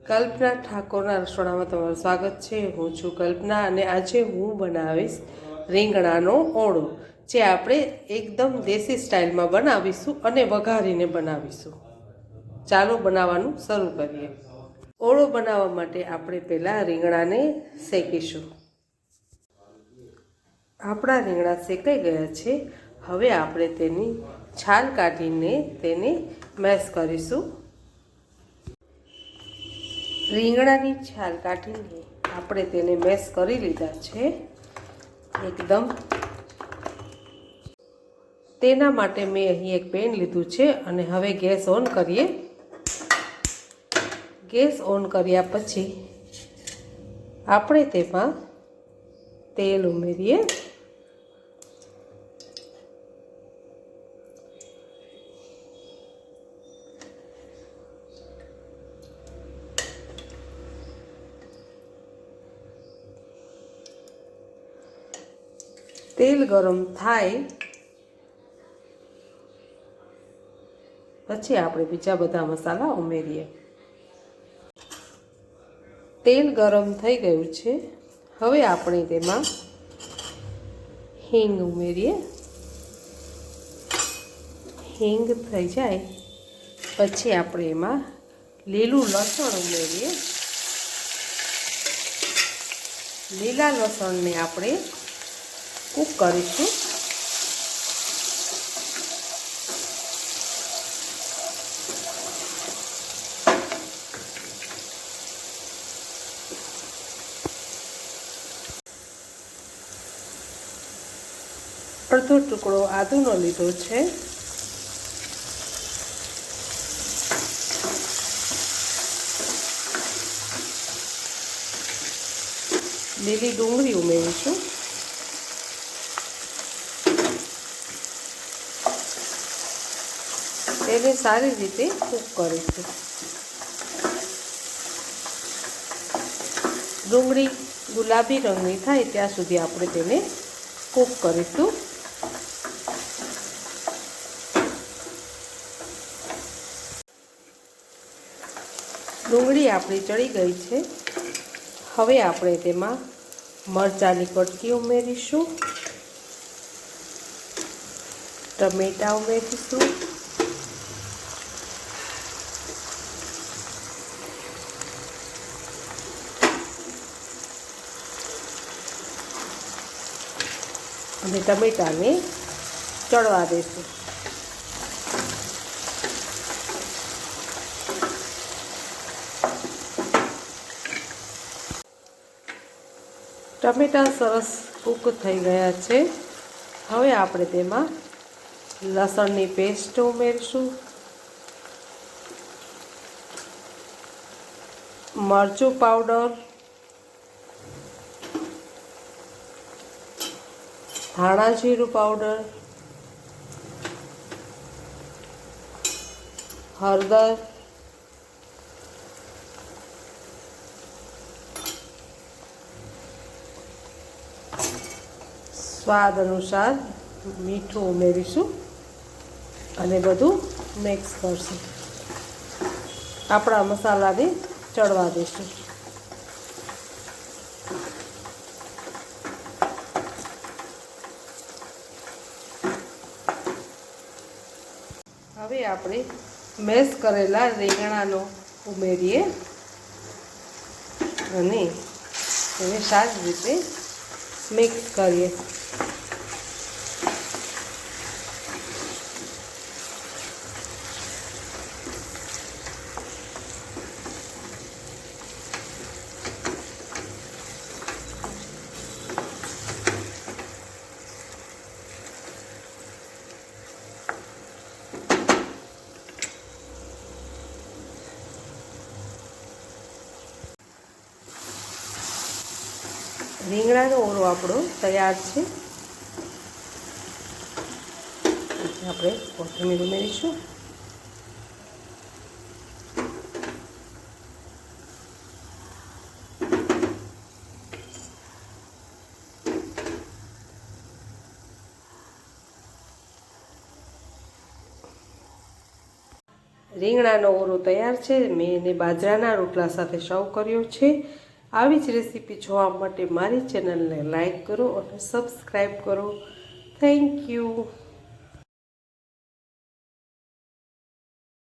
કલ્પના ઠાકોરના રસોડામાં તમારું સ્વાગત છે। હું છું કલ્પના અને આજે હું બનાવીશ રીંગણાનો ઓળો, જે આપણે એકદમ દેશી સ્ટાઇલમાં બનાવીશું અને વઘારીને બનાવીશું। ચાલો બનાવવાનું શરૂ કરીએ। ઓળો બનાવવા માટે આપણે પહેલાં રીંગણાને શેકીશું। આપણા રીંગણા શેકાઈ ગયા છે। હવે આપણે તેની છાલ કાઢીને તેને મેશ કરીશું। રીંગણાની છાલ કાઢીને આપણે તેને મેશ કરી લીધા છે એકદમ। તેના માટે મેં અહીં એક પેન લીધું છે અને હવે ગેસ ઓન કરીએ। ગેસ ઓન કર્યા પછી આપણે તેમાં તેલ ઉમેરીએ। તેલ ગરમ થાય પછી આપણે બીજા બધા મસાલા ઉમેરીએ। તેલ ગરમ થઈ ગયું છે। હવે આપણે તેમાં હિંગ ઉમેરીએ। હિંગ થઈ જાય પછી આપણે એમાં લીલું લસણ ઉમેરીએ। લીલા લસણને આપણે કૂક કરીશું। અડધો ટુકડો આદુનો લીધો છે। લીલી ડુંગળી ઉમેરીશું। તેને સારી રીતે કૂક કરીશું। ડુંગળી ગુલાબી રંગની થાય ત્યાં સુધી આપણે તેને કૂક કરીશું। ડુંગળી આપણી ચડી ગઈ છે। હવે આપણે તેમાં મરચાંની કટકી ઉમેરીશું, ટમેટાં ઉમેરીશું, અને ટમેટાને ચડવા દઈશું। ટમેટાં સરસ કૂક થઈ ગયા છે। હવે આપણે તેમાં લસણની પેસ્ટ ઉમેરીશું, મરચું પાવડર, ધાણા જીરું પાવડર, હળદર, સ્વાદ અનુસાર મીઠું ઉમેરીશું અને બધું મિક્સ કરશું। આપણા મસાલાને ચડવા દઈશું। હવે આપણે મેશ કરેલા રીંગણાનો ઉમેરીએ અને તેને સારી રીતે મિક્સ કરીએ। રીંગણાનો ઓળો આપણો તૈયાર છે। આપણે કોથમીર ઉમેરીશું, રીંગણાનો ઓળો તૈયાર છે. મેં એને બાજરાના રોટલા સાથે સર્વ કર્યો છે. આવી જ રેસીપી જોવા માટે મારી ચેનલને લાઈક કરો અને સબસ્ક્રાઈબ કરો. Thank you.